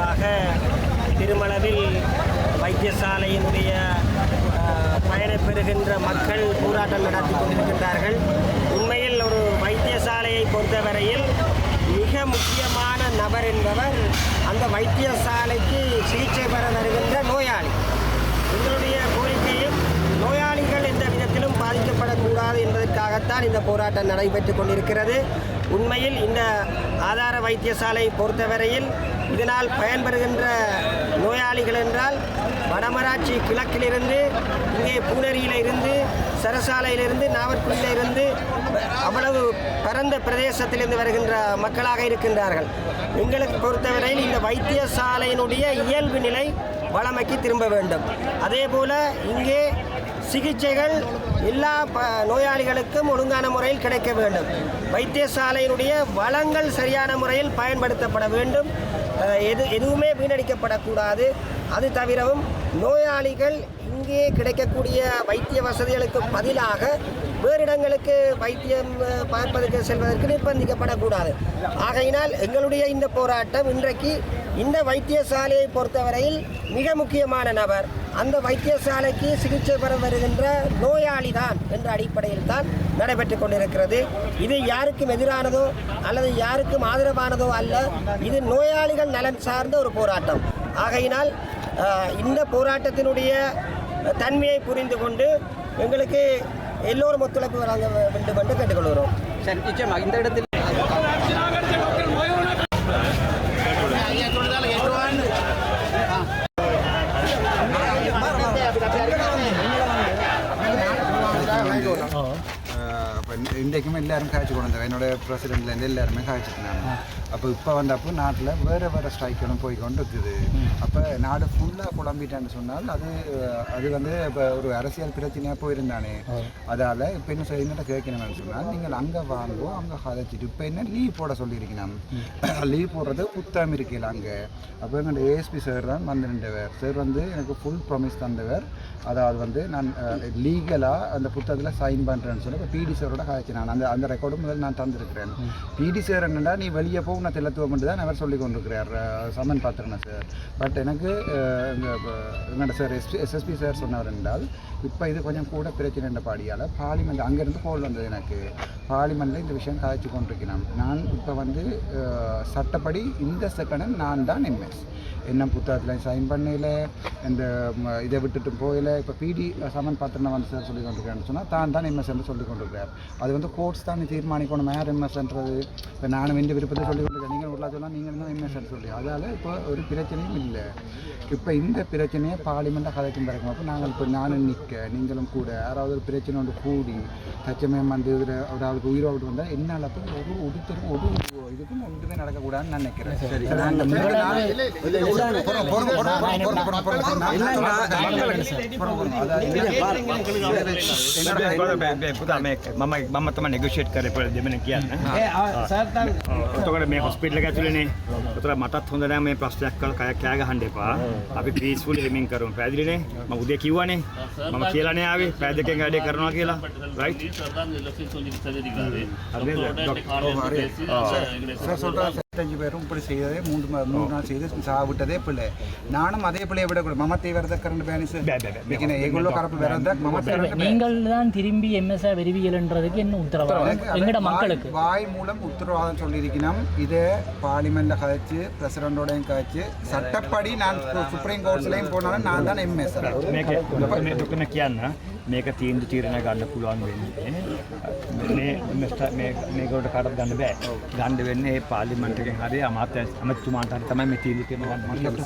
நாட்களாக திருமளவில் வைத்தியசாலையினுடைய பயணம் பெறுகின்ற மக்கள் போராட்டம் நடத்தி கொண்டிருக்கின்றார்கள். உண்மையில் ஒரு வைத்தியசாலையை பொறுத்தவரையில் மிக முக்கியமான நபர் என்பவர் அந்த வைத்தியசாலைக்கு சிகிச்சை பெற வருகின்ற நோயாளி. எங்களுடைய கோரிக்கையும் நோயாளிகள் எந்த விதத்திலும் பாதிக்கப்படக்கூடாது என்பதற்காகத்தான் இந்த போராட்டம் நடைபெற்றுக் கொண்டிருக்கிறது. உண்மையில் இந்த ஆதார வைத்தியசாலையை பொறுத்தவரையில் இதனால் பயன்பெறுகின்ற நோயாளிகள் என்றால் வடமராட்சி கிழக்கிலிருந்து இங்கே பூனரியிலிருந்து சரசாலையிலிருந்து நாவற்குடியிலிருந்து அவ்வளவு பரந்த பிரதேசத்திலிருந்து வருகின்ற மக்களாக இருக்கின்றார்கள். எங்களுக்கு பொறுத்தவரையில் இந்த வைத்தியசாலையினுடைய இயல்பு நிலை வளமைக்கு திரும்ப வேண்டும். அதே போல் இங்கே சிகிச்சைகள் எல்லா நோயாளிகளுக்கும் ஒழுங்கான முறையில் கிடைக்க வேண்டும். வைத்தியசாலையினுடைய வளங்கள் சரியான முறையில் பயன்படுத்தப்பட வேண்டும். எதுவுமே வீணடிக்கப்படக்கூடாது. அது தவிரவும் நோயாளிகள் இங்கே கிடைக்கக்கூடிய வைத்திய வசதிகளுக்கு பதிலாக வேறு இடங்களுக்கு வைத்தியம் பார்ப்பதற்கு செல்வதற்கு நிர்பந்திக்கப்படக்கூடாது. ஆகையினால் எங்களுடைய இந்த போராட்டம் இன்றைக்கு இந்த வைத்தியசாலையை பொறுத்தவரையில் மிக முக்கியமான நபர் அந்த வைத்தியசாலைக்கு சிகிச்சை பெற வருகின்ற நோயாளி தான் என்ற அடிப்படையில் தான் நடைபெற்றுக் கொண்டிருக்கிறது. இது யாருக்கும் எதிரானதோ அல்லது யாருக்கும் ஆதரவானதோ அல்ல. இது நோயாளிகள் நலன் சார்ந்த ஒரு போராட்டம். ஆகையினால் இந்த போராட்டத்தினுடைய தன்மையை புரிந்து கொண்டு எங்களுக்கு எல்லோரும் ஒத்துழைப்பு வழங்க வேண்டும் என்று கேட்டுக்கொள்கிறோம். சரி, நிச்சயமாக இந்த இடத்தில் இன்றைக்குமே எல்லாரும் காய்ச்சி கொண்டு வந்தேன். என்னோட பிரசிடென்ட்லேருந்து எல்லாருமே காய்ச்சிட்டாங்க. அப்போ இப்போ வந்தப்போ நாட்டில் வேறு ஸ்ட்ரைக்கெல்லாம் போய் கொண்டு இருக்குது. அப்போ நாடு ஃபுல்லாக குழம்பிட்டான்னு சொன்னால் அது வந்து இப்போ ஒரு அரசியல் பிரச்சனையாக போயிருந்தானே. அதால் இப்போ என்ன என்னட்ட கேட்கணும்னு சொன்னால் நீங்கள் அங்கே வாங்குவோம் அங்கே கதைச்சிட்டு இப்போ என்ன லீவ் போட சொல்லியிருக்கணும். லீவ் போடுறது புத்தகம் இருக்கையில் அங்கே. அப்போ எங்களோட ஏஎஸ்பி சார் தான் வந்து நின்றவர். சார் வந்து எனக்கு ஃபுல் ப்ராமிஸ் தந்தவர். அதாவது வந்து நான் லீகலாக அந்த புத்தகத்தில் சைன் பண்ணுறேன்னு சொல்லி இப்போ பிடி சாரோட காய்ச்சி நான் அந்த ரெக்கார்டும் முதல் நான் தந்திருக்கிறேன். பிடி சார் என்னென்னா நீ வெளியே போக நான் தெல்லத்துவம் தான் அவர் சொல்லி கொண்டிருக்கிறார். சமன் பார்த்துருந்தேன் சார். பட் எனக்கு என்னோட சார் எஸ்எஸ்பி சார் சொன்னவர் என்றால் இப்போ இது கொஞ்சம் கூட பிரச்சனை என்ற பாடியால் பார்லிமெண்ட் அங்கேருந்து கோல் வந்தது. எனக்கு பார்லிமெண்ட்டில் இந்த விஷயம் காய்ச்சி கொண்டிருக்கிறேன். நான் இப்போ வந்து சட்டப்படி இந்த செகண்ட் நான் தான் எம்எஸ் என்ன புத்தகத்தில் சைன் பண்ணல இந்த இதை விட்டுட்டு போயில. இப்போ பிடி சமன் பாத்திரனை வந்து சார் சொல்லி கொண்டிருக்கிறேன்னு சொன்னால் தான் எம்எஸ் என்று சொல்லி கொண்டிருக்கிறார். அது வந்து கோர்ட்ஸ் தான் தீர்மானிக்கணும் யார் எம்எஸ்ன்றது. இப்போ நானும் இந்த விருப்பத்தை சொல்லி கொண்டிருக்கேன். நீங்கள் உள்ள சொன்னால் நீங்கள் தான் எம்எஸ்ன்னு சொல்லி அதால் இப்போ ஒரு பிரச்சனையும் இல்லை. இப்போ இந்த பிரச்சனையை பார்லிமெண்ட்டாக கதைக்கும் பிறக்கும். அப்போ நாங்கள் இப்போ நானும் நிற்க நீங்களும் கூட யாராவது ஒரு பிரச்சனை ஒன்று கூடி தச்சமயம் வந்து ஒரு ஆளுக்கு உயிரோடு வந்தால் என்னால் அப்போ ஒரு ஒருத்தரும் ஒரு இதுக்கும் ஒன்றுமே நடக்கக்கூடாதுன்னு நான் நினைக்கிறேன். මම තමයි නෙගොෂියේට් කරේ පොළ දෙමන කියන්නේ. එතකොට මේ හොස්පිටල් එක ඇතුළේනේ. ඒතර මටත් හොඳ නැහැ මේ ප්‍රශ්නයක් කළා කයක් කෑ ගහන්න එපා. අපි පීස්ෆුල් හෙමින් කරමු. පැහැදිලිනේ? මම උදේ කිව්වනේ. මම කියලානේ ආවේ පැය දෙකෙන් වැඩේ කරනවා කියලා. රයිට්? பேரும் இப்படி செய்ததே 3 நாள் செய்து சாவிட்டதே பிள்ளை. நானும் அதே பிள்ளையை விடக்கூடாது. மமத்தை வரதக்கரண்ட் பேனிஸ் எங்களோ கரப்பு வரதக் மமத்தை நீங்கள் தான் திரும்பி எம்எஸ்ஆ விரிவியல்ன்றதுக்கு என்ன உத்தரவாதம் எங்கட மக்களுக்கு வாய் மூலம் உத்தரவாதம் சொல்லியிருக்கணும். இதே பார்லிமெண்ட்ல கழிச்சு பிரசிடண்டோடையும் கழிச்சு சட்டப்படி நான் சுப்ரீம் கோர்ட்ஸ்லையும் போனாலும் நான் தான் எம்எஸ். මේක තීරණ ගන්න පුළුවන් වෙන්නේ මේකට කාටවත් ගන්න බෑ. ගන්න වෙන්නේ ඒ පාර්ලිමේන්තු එකෙන් හරි අමාත්‍යතුමාට හරි තමයි මේ තීරණ ගන්න.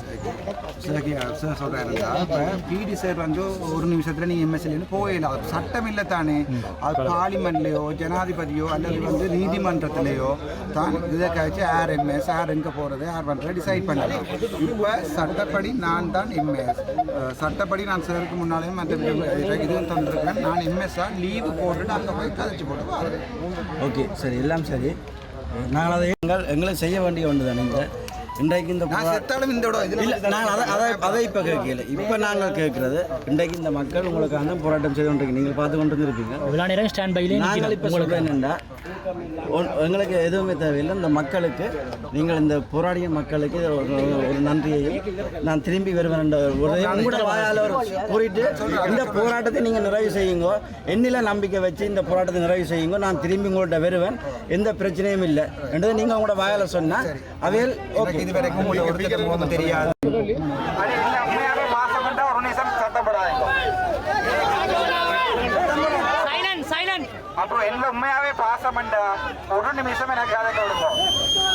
சார் சொல்கிறாருந்தா இப்போ பிடி சார் வந்து ஒரு நிமிஷத்தில் நீங்கள் எம்எஸ்எல்னு போயிடலாம். சட்டம் இல்லை தானே. அது பார்லிமெண்ட்லேயோ ஜனாதிபதியோ அல்லது வந்து நீதிமன்றத்திலேயோ தான் இதை கழிச்சு யார் எம்எஸ் யார் எங்கே போகிறது யார் பண்ணுறது டிசைட் பண்ணலாம். இப்போ சட்டப்படி நான் தான் எம்எஸ். சட்டப்படி நான் சாருக்கு முன்னாலேயும் மற்ற இதுவும் தந்துருக்கேன். நான் எம்எஸ்ஆர் லீவு போட்டுட்டு அங்கே போய் கதைச்சி போட்டு. ஓகே சரி, எல்லாம் சரி. நாங்கள் அதை எங்களுக்கு செய்ய வேண்டிய ஒன்று தான். நீங்கள் இன்றைக்கு இந்த நான் செத்தாலும் இந்த இல்லை நான் அதை இப்போ கேட்கல. இப்போ நாங்கள் கேட்குறது இன்றைக்கு இந்த மக்கள் உங்களுக்கான போராட்டம் செய்து கொண்டிருக்கு, நீங்கள் பார்த்து கொண்டு இருப்பீங்க. இவ்வளோ நேரம் ஸ்டாண்ட் பையிலே நாங்கள் இப்போ சொல்கிறேன் என்னென்னா, எங்களுக்கு எதுவுமே தேவையில்லை. இந்த மக்களுக்கு நீங்கள் இந்த போராடிய மக்களுக்கு ஒரு நன்றியையும் நான் திரும்பி வருவேன் என்ற உங்களோட வாயால் ஒரு கூறிட்டு இந்த போராட்டத்தை நீங்கள் நிறைவு செய்யுங்க, என்னில நம்பிக்கை வச்சு இந்த போராட்டத்தை நிறைவு செய்யுங்க, நான் திரும்பி உங்கள்கிட்ட வருவேன், எந்த பிரச்சனையும் இல்லை என்றதை நீங்கள் உங்களோட வாயால் சொன்னால் அவையில் ஓகே. இதுவரைக்கும் ஒருத்தர் தெரியாது. அப்புறம் என்ன உண்மையாவே பாசமண்டா ஒரு நிமிஷம் எனக்கு அதை கொடுங்க.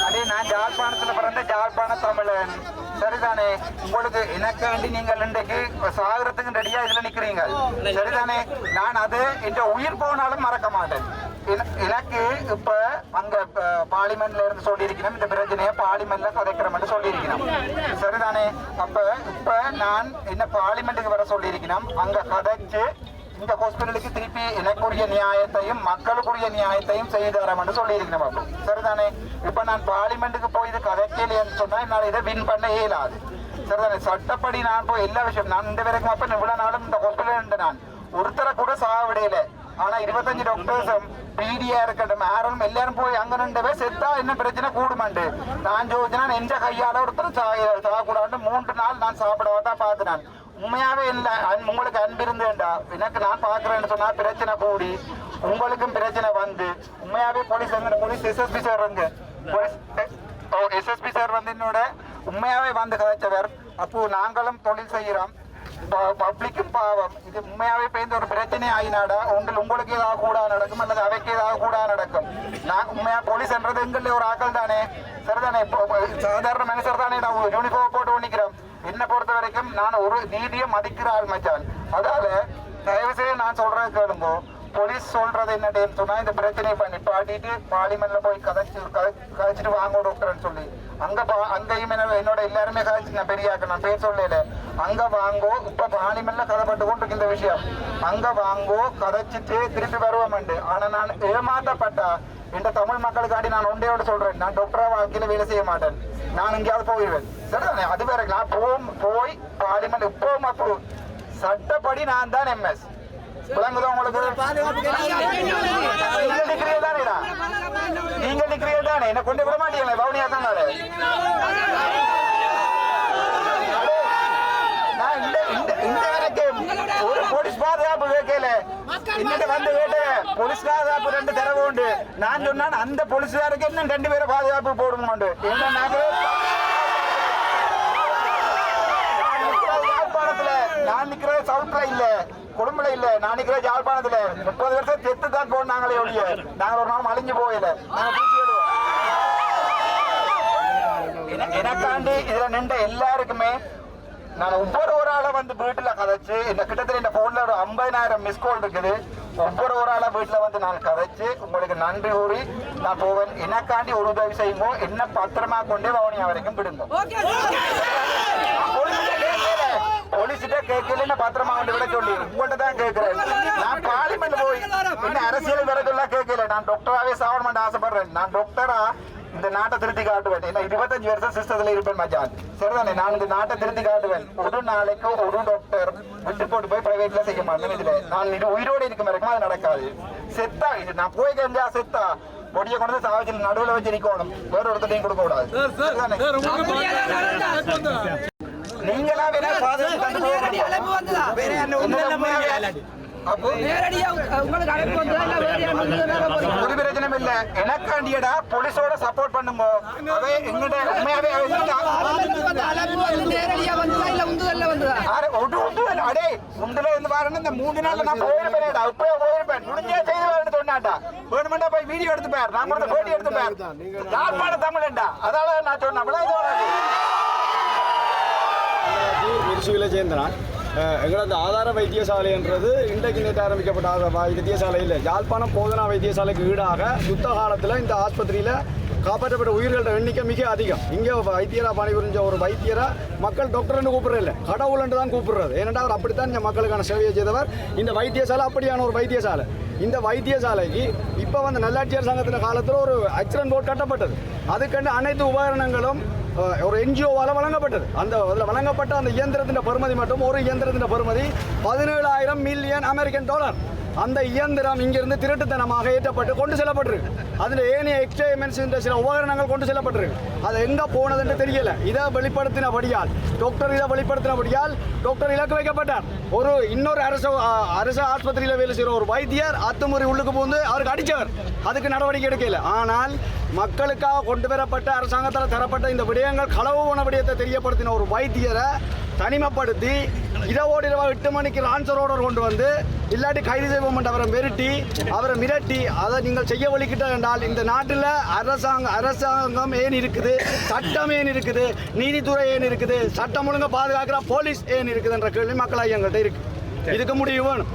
அதே நான் ஜாழ்ப்பாணத்துல பிறந்த ஜாழ்ப்பாண தமிழன், சரிதானே? உங்களுக்கு எனக்காண்டி நீங்கள் இன்றைக்கு சாகரத்துக்கு ரெடியா இதுல நிக்கிறீங்க, சரிதானே? நான் அது என்ற உயிர் போனாலும் மறக்க மாட்டேன். எனக்கு இப்ப அங்க பார்லிமெண்ட்ல இருந்து சொல்லியிருக்கணும், இந்த பிரச்சனையை பார்லிமெண்ட்ல கதைக்கிறோம்னு சொல்லியிருக்கணும், சரிதானே? அப்ப இப்ப நான் என்ன பார்லிமெண்ட்டுக்கு வர சொல்லியிருக்கணும், அங்க கதைச்சு இந்த ஹாஸ்பிட்டலுக்கு திருப்பி எனக்குரிய நியாயத்தையும் மக்களுக்குரிய நியாயத்தையும் செய்து தரேன் சொல்லியிருக்கணும். அப்போ சரிதானே? இப்ப நான் பார்லிமெண்ட்டுக்கு போய் இது கதைக்கலைன்னு சொன்னா என்னால் இதை வின் பண்ண இயலாது, சரிதானே? சட்டப்படி நான் போய் எல்லா விஷயம் நான் இந்த வரைக்கும் அப்ப இவ்வளவு நாளும் இந்த ஹாஸ்பிட்டல் நான் ஒருத்தரை கூட சாவிடையில, ஆனா 25 டாக்டர்ஸும் பிடியா இருக்கட்டும் யாரும் எல்லாரும் போய் அங்க நின்றவே செத்தா என்ன பிரச்சனை கூடுமாண்டு நான் ஜோதினா நெஞ்ச கையால ஒருத்தர் சாகக்கூடாது 3 நாள் நான் சாப்பிடவாதான் பார்த்துனான். உண்மையாவே இல்லை உங்களுக்கு அன்பு இருந்தேன்டா எனக்கு நான் பாக்குறேன்னு சொன்னா பிரச்சனை கூடி உங்களுக்கும் பிரச்சனை வந்து உண்மையாவே police SSP sir SSP sir வந்து என்னோட உண்மையாவே வந்து கதைச்சவர். அப்போ நாங்களும் தொழில் செய்யறோம், பப்ளிக்கும் பாவம். இது உண்மையாவே பேர்ந்த ஒரு பிரச்சனை ஆயினாடா உங்களுக்கு ஏதாவது கூட நடக்கும் அல்லது அவைக்கு ஏதாவது கூட நடக்கும். நான் உண்மையா போலீஸ்ன்றது எங்களே ஒரு ஆக்கள் தானே, சரிதானே? சாதாரண மனுஷர் தானே, நான் யூனிஃபார்ம் போட்டு பண்ணிக்கிறோம். என்ன பொறுத்த வரைக்கும் நான் ஒரு நீதியை மதிக்கிற ஆள் மச்சான். அதால தயவு செய்து நான் சொல்றேன் கேளுங்க, போலீஸ் சொல்றது என்னன்னு சொன்னா இந்த பிரச்சனையை பண்ணி பாட்டிட்டு பார்லிமெண்ட்ல போய் கதைச்சிட்டு வாங்க டாக்டர்ன்னு சொல்லி அங்கேயும் என்னோட எல்லாருமே கதைச்சு நான் பெரியாக்க நான் பேர் சொல்லல அங்க வாங்கோ. இப்ப பார்லிமெண்ட்ல கதைப்பட்டு கொண்டு இந்த விஷயம் அங்க வாங்கோ கதைச்சிட்டு திருப்பி வருவோம்ண்டு. ஆனா நான் ஏமாற்றப்பட்டா இந்த தமிழ் மக்களுக்காண்டி நான் ஒன்றையோட சொல்றேன், நான் டாக்டரா வாழ்க்கையில வேலை செய்ய மாட்டேன், நான் எங்கேயாவது போயிடுவேன், சரிதானே? அது வேற நான் போய் பார்லிமெண்ட் இப்போ சட்டப்படி நான் தான் எம்எஸ் விளங்குதோ உங்களுக்கு? நீங்க நிக்கிறீர்கள் தானே, என்ன கொண்டு விட மாட்டீங்களே பவுனியா தான். நான் இந்த வரைக்கும் ஒரு போலீஸ் பாதுகாப்பு கேட்கல, இன்னைக்கு வந்து கேட்டேன் போலீஸ் பாதுகாப்பு 2 தரவு உண்டு. நான் சொன்னான் அந்த போலீஸ்காருக்கு இன்னும் 2 பேரை பாதுகாப்பு போடுங்க உண்டு. என்ன யாழ்ப்பாணத்துல நான் நிக்கிறது சவுத்ல இல்ல குடும்பல இல்ல, நான் நிக்கிற யாழ்ப்பாணத்துல 30 வருஷம் செத்து தான் போனாங்களே ஒழிய நாங்க ஒரு நாள் அழிஞ்சு போயில. எனக்காண்டி இதுல நின்ற எல்லாருக்குமே நான் ஒவ்வொரு ஆளை வந்து வீட்டுல கதைச்சு இந்த கிட்டத்தட்ட இந்த போன்ல ஒரு 50,000 மிஸ் கால் இருக்குது. ஒவ்வொரு ஆளை வீட்டுல வந்து நான் கதைச்சு உங்களுக்கு நன்றி கூறி நான் போவேன். எனக்காண்டி ஒரு உதவி செய்யுங்க, என்ன பத்திரமா கொண்டே வவுனியா வரைக்கும் விடுங்க. போலீஸ்கிட்ட கேட்கல பத்திரமா கொண்டு விட சொல்லி உங்கள்கிட்ட தான் கேட்கிறேன். நான் பார்லிமெண்ட் போய் என்ன அரசியல் விறகுலாம் கேட்கல, நான் டாக்டராகவே சாவணும் ஆசைப்படுறேன். நான் டாக்டரா இந்த நாட்டை திருத்தி காட்டுவேன். என்ன 25 வருஷம் சிஸ்டத்துல இருப்பேன் மச்சான், சரிதானே? நான் இந்த நாட்டை திருத்தி காட்டுவேன். ஒரு நாளைக்கு ஒரு டாக்டர் விட்டு போட்டு போய் பிரைவேட்ல செய்ய மாட்டேன். இதுல நான் இது உயிரோடு இருக்க வரைக்கும் அது நடக்காது. செத்தா இது நான் போய் கஞ்சா செத்தா பொடியை கொண்டு சாவச்சில் நடுவில் வச்சு நிக்கணும், வேற ஒருத்தையும் கொடுக்க கூடாது. நீங்களா வேணா ஒரு பிரச்சனை இல்ல. எனக்காண்டியடா போலீஸோட சப்போர்ட் பண்ணுங்க. அவை எங்கிட்ட உண்மையாவே அடே உண்டுல இருந்து பாருங்க இந்த 3 நாள்ல நான் போயிருப்பேன்டா, இப்பவே போயிருப்பேன். முடிஞ்சே செய்து சொன்னாட்டா வேணுமெண்டா போய் வீடியோ எடுத்து பாரு, நான் கூட போட்டி எடுத்து பாரு. யாழ்ப்பாண தமிழன்டா, அதால நான் சொன்னேன். மிருசுகளை சேர்ந்தனால் எங்களது ஆதார வைத்தியசாலைன்றது இன்றைக்கு நேற்று ஆரம்பிக்கப்பட்ட வைத்தியசாலை இல்லை. யாழ்ப்பாணம் போதனா வைத்தியசாலைக்கு ஈடாக யுத்த காலத்தில் இந்த ஆஸ்பத்திரியில் காப்பாற்றப்பட்ட உயிர்களோட எண்ணிக்கை மிக அதிகம். இங்கே வைத்தியராக பணிபுரிஞ்ச ஒரு வைத்தியரை மக்கள் டாக்டர்னு கூப்பிடுறதில்லை, கடவுள்ன்ட்டு தான் கூப்பிடுறது. ஏனென்றால் அவர் அப்படித்தான் இந்த மக்களுக்கான சேவையை செய்தவர். இந்த வைத்தியசாலை அப்படியான ஒரு வைத்தியசாலை. இந்த வைத்தியசாலைக்கு இப்போ வந்து நல்லாட்சியர் சங்கத்தின் காலத்தில் ஒரு ஆக்சிடென்ட் போர்ட் கட்டப்பட்டது. அதுக்கண்டு அனைத்து உபகரணங்களும் ஒரு NGOவால் வழங்கப்பட்டது. அதில் வழங்கப்பட்ட அந்த இயந்திரத்தின் பெறுமதி மட்டும் ஒரு இயந்திரத்தின் பெறுமதி $17,000 மில்லியன் அமெரிக்கன் டாலர். அந்த இயந்திரம் இங்கிருந்து திருட்டுத்தனமாக ஏற்றப்பட்டு கொண்டு செல்லப்பட்டிருக்கு. அதில் ஏனைய எக்ஸ்பெரிமெண்ட்ஸ் என்ற சில உபகரணங்கள் கொண்டு செல்லப்பட்டிருக்கு. அது எங்கே போனதுன்னு தெரியல. இதை வெளிப்படுத்தினபடியால் டாக்டர் இலக்கு வைக்கப்பட்டார். இன்னொரு அரசு ஆஸ்பத்திரியில் வேலை செய்கிற ஒரு வைத்தியர் அத்துமுறை உள்ளுக்கு புகுந்து அவருக்கு அடித்தவர். அதுக்கு நடவடிக்கை எடுக்கல. ஆனால் மக்களுக்காக கொண்டு வரப்பட்ட அரசாங்கத்தால் தரப்பட்ட இந்த விடயங்கள் களவு போன விடயத்தை தெரியப்படுத்தின ஒரு வைத்தியரை தனிமைப்படுத்தி இரவோடு இரவு 8 மணிக்கு ஆன்சர் ஆர்டர் கொண்டு வந்து இல்லாட்டி கைது செய்வோம் அவரை மிரட்டி அதை நீங்கள் செய்ய வலிக்கிட்ட என்றால் இந்த நாட்டில் அரசாங்கம் ஏன் இருக்குது, சட்டம் ஏன் இருக்குது, நீதித்துறை ஏன் இருக்குது, சட்டம் ஒழுங்கு பாதுகாக்கிற போலீஸ் ஏன் இருக்குது என்ற கேள்வி மக்களாக எங்கள்கிட்ட இருக்கு. இதுக்கு முடிவு வேணும்.